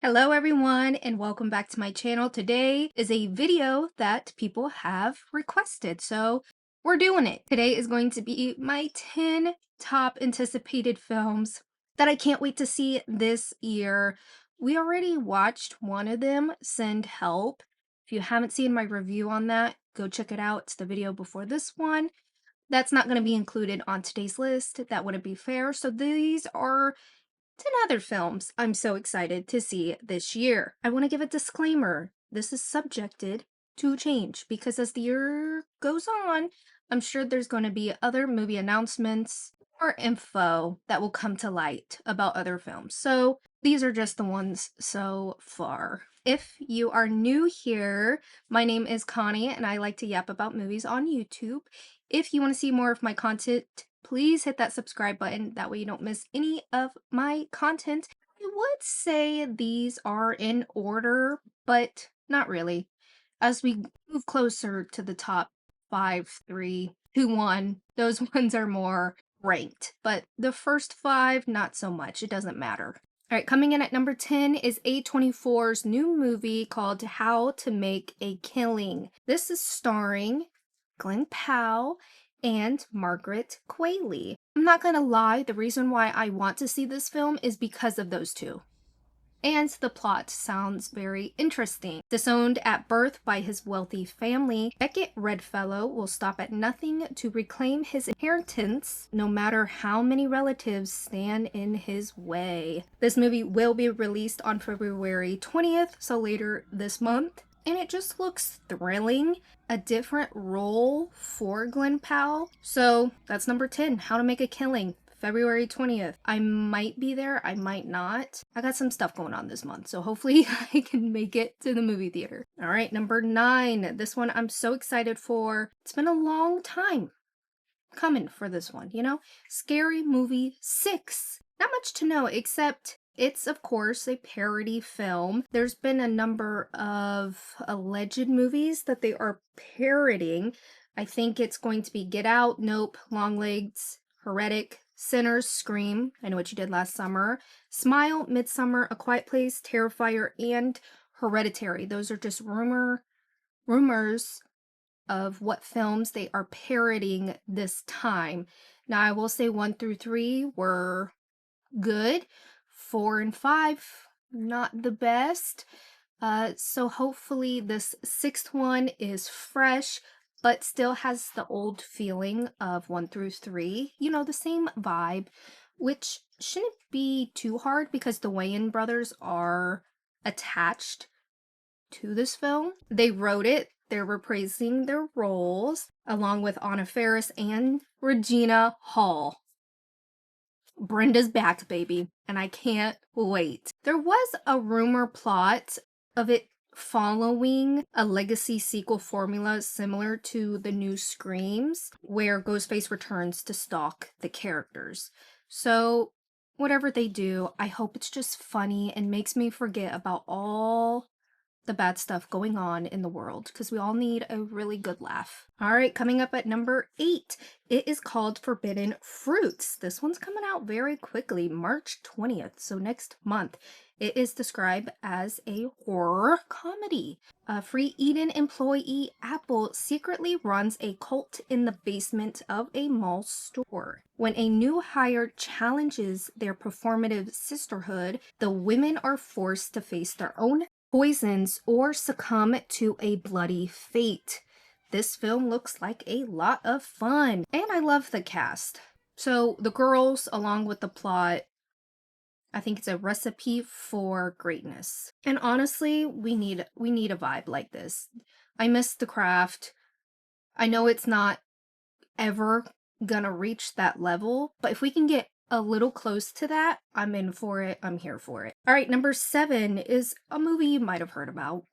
Hello everyone and welcome back to my channel. Today is a video that people have requested, so we're doing it. Today is going to be my 10 top anticipated films that I can't wait to see this year. We already watched one of them, Send Help. If you haven't seen my review on that, go check it out. It's the video before this one. That's not going to be included on today's list. That wouldn't be fair. So these are 10 other films I'm so excited to see this year. I want to give a disclaimer. This is subjected to change because as the year goes on, I'm sure there's going to be other movie announcements or info that will come to light about other films. So these are just the ones so far. If you are new here, my name is Connie and I like to yap about movies on YouTube. If you want to see more of my content, please hit that subscribe button. That way you don't miss any of my content. I would say these are in order, but not really. As we move closer to the top 5, 3, 2, 1, those ones are more ranked. But the first 5, not so much. It doesn't matter. All right, coming in at number 10 is A24's new movie called How to Make a Killing. This is starring Glenn Powell and Margaret Qualley. I'm not gonna lie, the reason why I want to see this film is because of those two. And the plot sounds very interesting. Disowned at birth by his wealthy family, Beckett Redfellow will stop at nothing to reclaim his inheritance, no matter how many relatives stand in his way. This movie will be released on February 20th, so later this month. And it just looks thrilling. A different role for Glenn Powell. So that's number 10, How to Make a Killing. February 20th. I might be there, I might not. I got some stuff going on this month, so hopefully I can make it to the movie theater. All right, number 9. This one I'm so excited for. It's been a long time coming for this one, you know? Scary Movie 6. Not much to know, except it's, of course, a parody film. There's been a number of alleged movies that they are parodying. I think it's going to be Get Out, Nope, Longlegs, Heretic, Sinners, Scream, I Know What You Did Last Summer, Smile, Midsummer, A Quiet Place, Terrifier, and Hereditary. Those are just rumors of what films they are parodying this time. Now, I will say 1 through 3 were good. 4 and 5, not the best. So hopefully this 6th one is fresh, but still has the old feeling of 1 through 3. You know, the same vibe, which shouldn't be too hard because the Wayans brothers are attached to this film. They wrote it. They're reprising their roles along with Anna Faris and Regina Hall. Brenda's back, baby, and I can't wait. There was a rumor plot of it following a legacy sequel formula similar to the new Screams, where Ghostface returns to stalk the characters. So, whatever they do, I hope it's just funny and makes me forget about all the bad stuff going on in the world because we all need a really good laugh. All right, coming up at number 8, it is called Forbidden Fruits. This one's coming out very quickly, March 20th, so next month. It is described as a horror comedy. A Free Eden employee, Apple, secretly runs a cult in the basement of a mall store. When a new hire challenges their performative sisterhood, the women are forced to face their own poisons or succumb to a bloody fate. This film looks like a lot of fun, and I love the cast. So the girls, along with the plot, I think it's a recipe for greatness. And honestly, we need a vibe like this. I miss The Craft. I know it's not ever gonna reach that level, but if we can get a little close to that, I'm in for it. I'm here for it. All right, number 7 is a movie you might have heard about,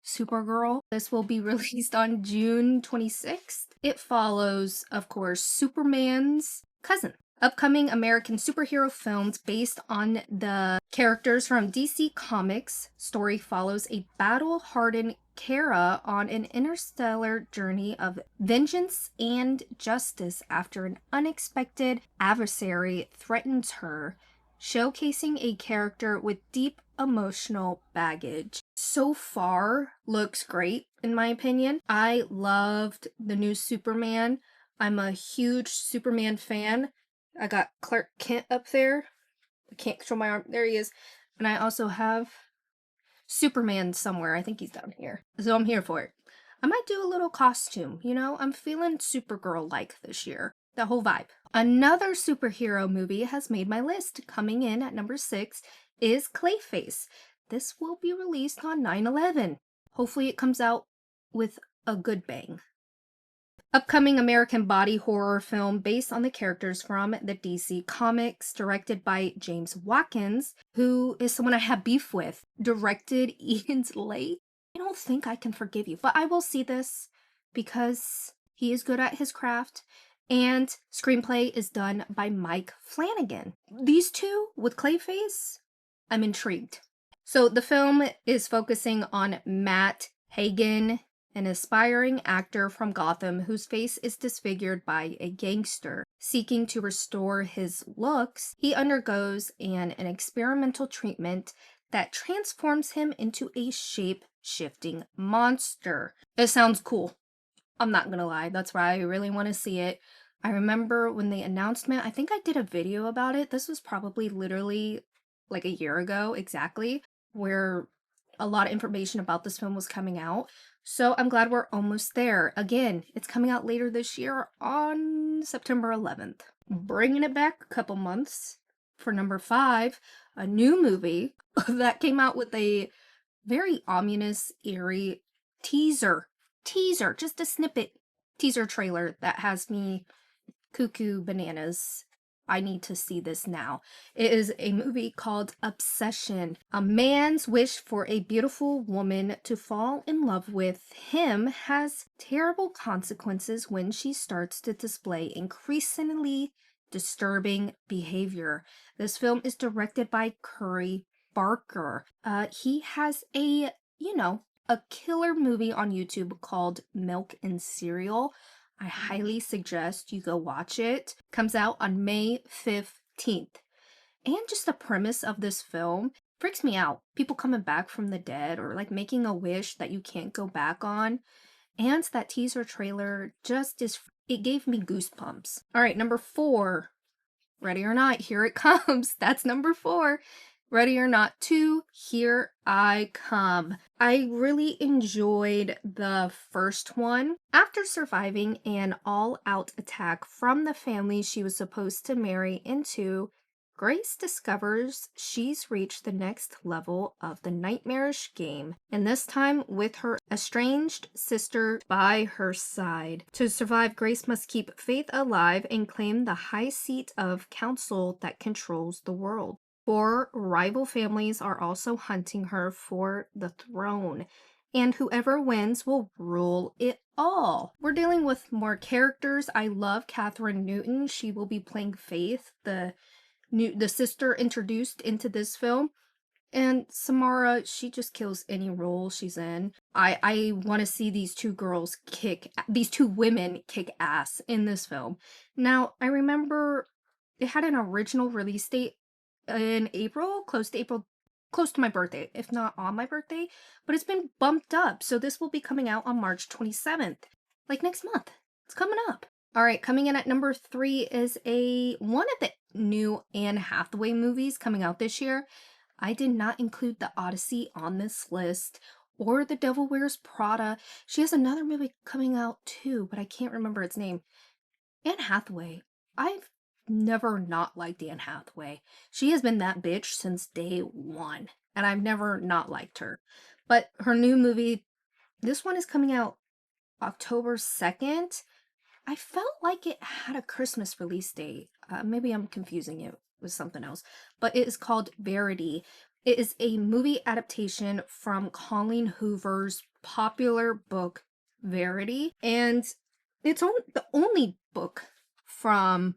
Supergirl. This will be released on June 26th. It follows, of course, Superman's cousin. Upcoming American superhero films based on the characters from DC Comics. Story follows a battle-hardened Kara on an interstellar journey of vengeance and justice after an unexpected adversary threatens her, showcasing a character with deep emotional baggage. So far, looks great in my opinion. I loved the new Superman. I'm a huge Superman fan. I got Clark Kent up there. I can't control my arm. There he is. And I also have Superman somewhere. I think he's down here. So I'm here for it. I might do a little costume, you know? I'm feeling Supergirl-like this year. The whole vibe. Another superhero movie has made my list. Coming in at number 6 is Clayface. This will be released on 9/11. Hopefully it comes out with a good bang. Upcoming American body horror film based on the characters from the DC Comics, directed by James Watkins, who is someone I have beef with. Directed Ian Slate. I don't think I can forgive you, but I will see this because he is good at his craft. And screenplay is done by Mike Flanagan. These two with Clayface, I'm intrigued. So the film is focusing on Matt Hagen, an aspiring actor from Gotham whose face is disfigured by a gangster. Seeking to restore his looks, he undergoes an experimental treatment that transforms him into a shape-shifting monster. It sounds cool. I'm not gonna lie, that's why I really want to see it. I remember when the announcement, I think I did a video about it. This was probably literally like a year ago exactly, where a lot of information about this film was coming out. So I'm glad we're almost there. Again, it's coming out later this year on September 11th. Bringing it back a couple months for number 5, a new movie that came out with a very ominous, eerie teaser, just a snippet teaser trailer that has me cuckoo bananas. I need to see this now. It is a movie called Obsession. A man's wish for a beautiful woman to fall in love with him has terrible consequences when she starts to display increasingly disturbing behavior. This film is directed by Curry Barker. He has a killer movie on YouTube called Milk and Cereal. I highly suggest you go watch it. Comes out on May 15th. And just the premise of this film freaks me out. People coming back from the dead or like making a wish that you can't go back on. And that teaser trailer it gave me goosebumps. All right, number 4. Ready or not, here it comes. That's number 4. Ready or Not 2, here I come. I really enjoyed the first one. After surviving an all-out attack from the family she was supposed to marry into, Grace discovers she's reached the next level of the nightmarish game, and this time with her estranged sister by her side. To survive, Grace must keep faith alive and claim the high seat of council that controls the world. 4 rival families are also hunting her for the throne, and whoever wins will rule it all. We're dealing with more characters. I love Catherine Newton. She will be playing Faith, the sister introduced into this film. And Samara, she just kills any role she's in. I want to see these two women kick ass in this film. Now, I remember it had an original release date in April, close to my birthday, if not on my birthday, but it's been bumped up. So this will be coming out on March 27th, like next month. It's coming up. All right, coming in at number 3 is one of the new Anne Hathaway movies coming out this year. I did not include The Odyssey on this list or The Devil Wears Prada. She has another movie coming out too, but I can't remember its name. Anne Hathaway. I've never not liked Anne Hathaway. She has been that bitch since day one, and I've never not liked her. But her new movie, this one is coming out October 2nd. I felt like it had a Christmas release date. Maybe I'm confusing it with something else. But it is called Verity. It is a movie adaptation from Colleen Hoover's popular book, Verity. And it's the only book from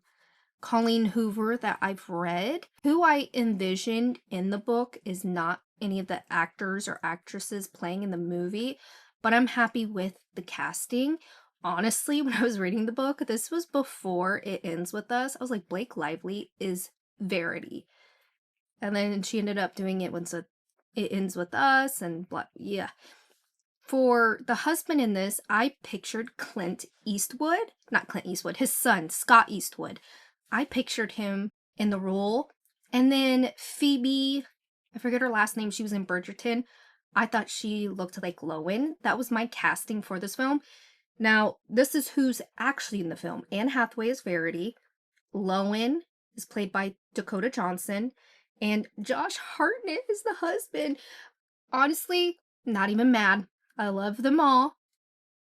Colleen Hoover that I've read. Who I envisioned in the book is not any of the actors or actresses playing in the movie, but I'm happy with the casting. Honestly, when I was reading the book, this was before It Ends With Us. I was like, Blake Lively is Verity. And then she ended up doing It It ends with us and blah. Yeah. For the husband in this, I pictured Clint Eastwood. Not Clint Eastwood, his son, Scott Eastwood. I pictured him in the role. And then Phoebe, I forget her last name, she was in Bridgerton. I thought she looked like Lowen. That was my casting for this film. Now, this is who's actually in the film. Anne Hathaway is Verity. Lowen is played by Dakota Johnson. And Josh Hartnett is the husband. Honestly, not even mad. I love them all.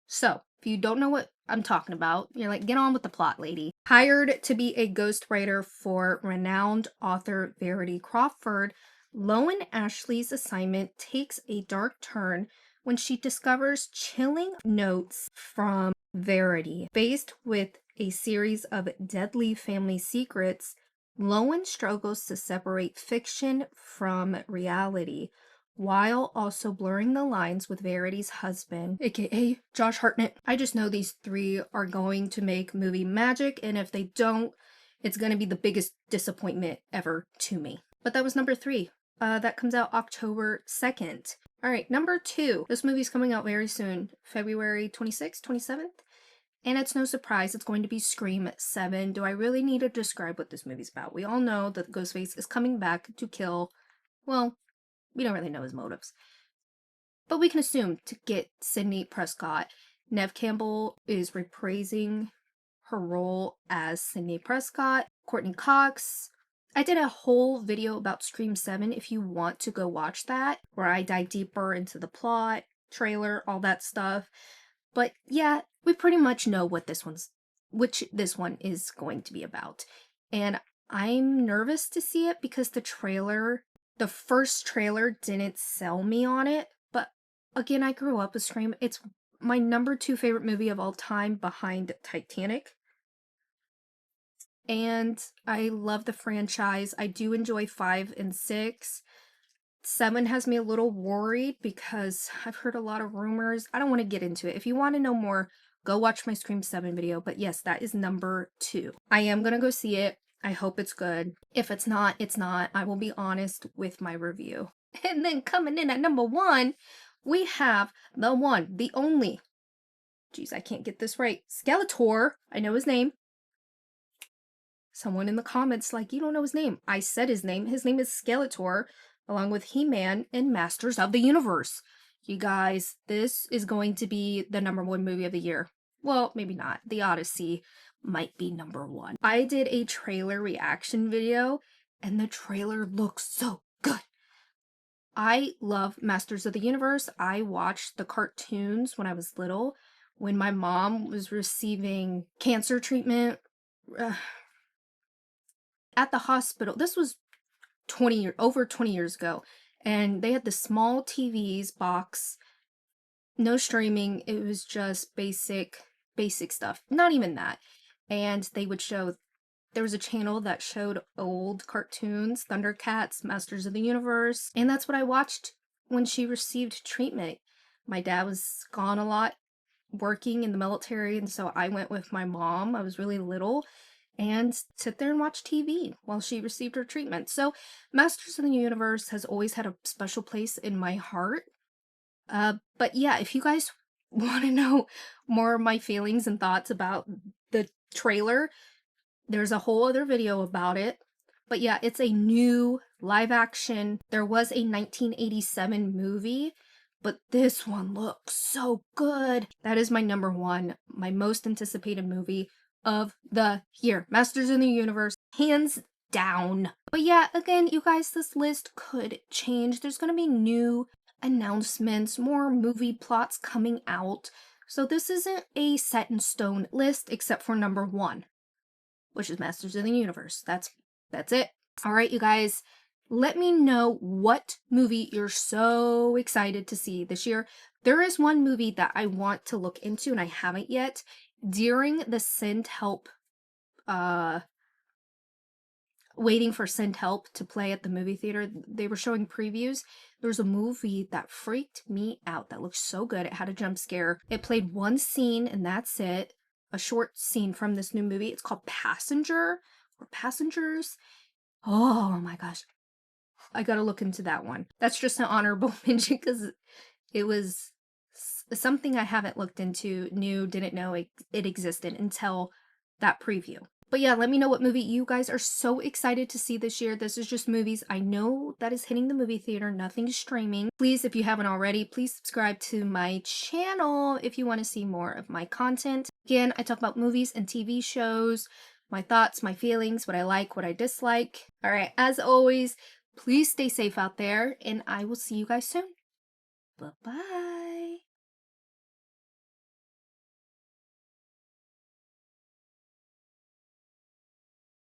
So, if you don't know what I'm talking about, you're like, get on with the plot, lady. Hired to be a ghostwriter for renowned author Verity Crawford, Lowen Ashley's assignment takes a dark turn when she discovers chilling notes from Verity. Faced with a series of deadly family secrets, Lowen struggles to separate fiction from reality, while also blurring the lines with Verity's husband, aka Josh Hartnett. I just know these three are going to make movie magic, and if they don't, it's going to be the biggest disappointment ever to me. But that was number 3. That comes out October 2nd. Alright, number 2. This movie's coming out very soon, February 26th, 27th. And it's no surprise it's going to be Scream 7. Do I really need to describe what this movie's about? We all know that Ghostface is coming back to kill, well, we don't really know his motives, but we can assume to get Sidney Prescott. Neve Campbell is reprising her role as Sidney Prescott. Courtney Cox. I did a whole video about Scream 7 if you want to go watch that, where I dive deeper into the plot, trailer, all that stuff. But yeah, we pretty much know what this one is going to be about. And I'm nervous to see it because the first trailer didn't sell me on it. But again, I grew up with Scream. It's my number 2 favorite movie of all time behind Titanic. And I love the franchise. I do enjoy 5 and 6. 7 has me a little worried because I've heard a lot of rumors. I don't want to get into it. If you want to know more, go watch my Scream 7 video. But yes, that is number 2. I am going to go see it. I hope it's good. If it's not, it's not. I will be honest with my review. And then coming in at number 1, we have the one, the only. Jeez, I can't get this right. Skeletor. I know his name. Someone in the comments like, you don't know his name. I said his name. His name is Skeletor, along with He-Man and Masters of the Universe. You guys, this is going to be the number 1 movie of the year. Well, maybe not. The Odyssey might be number 1. I did a trailer reaction video, and the trailer looks so good. I love Masters of the Universe. I watched the cartoons when I was little, when my mom was receiving cancer treatment at the hospital. This was over 20 years ago, and they had the small TVs box, no streaming. It was just basic stuff, not even that. And they would show, there was a channel that showed old cartoons, Thundercats, Masters of the Universe, and that's what I watched when she received treatment. My dad was gone a lot, working in the military, and so I went with my mom. I was really little, and sit there and watch TV while she received her treatment. So Masters of the Universe has always had a special place in my heart. But yeah, if you guys want to know more of my feelings and thoughts about the trailer, there's a whole other video about it. But yeah, it's a new live action. There was a 1987 movie, but this one looks so good. That is my number 1, my most anticipated movie of the year. Masters of the Universe, hands down. But yeah, again, you guys, this list could change. There's going to be new announcements, more movie plots coming out. So this isn't a set in stone list except for number 1, which is Masters of the Universe. That's it. All right, you guys, let me know what movie you're so excited to see this year. There is one movie that I want to look into and I haven't yet. During the Send Help, waiting for Send Help to play at the movie theater, they were showing previews. There's a movie that freaked me out that looked so good. It had a jump scare. It played one scene and that's it. A short scene from this new movie. It's called Passenger or Passengers. Oh my gosh. I gotta look into that one. That's just an honorable mention because it was something I haven't looked into, didn't know it existed until that preview. But yeah, let me know what movie you guys are so excited to see this year. This is just movies I know that is hitting the movie theater, nothing streaming. Please, if you haven't already, please subscribe to my channel if you want to see more of my content. Again, I talk about movies and TV shows, my thoughts, my feelings, what I like, what I dislike. All right, as always, please stay safe out there, and I will see you guys soon. Bye-bye.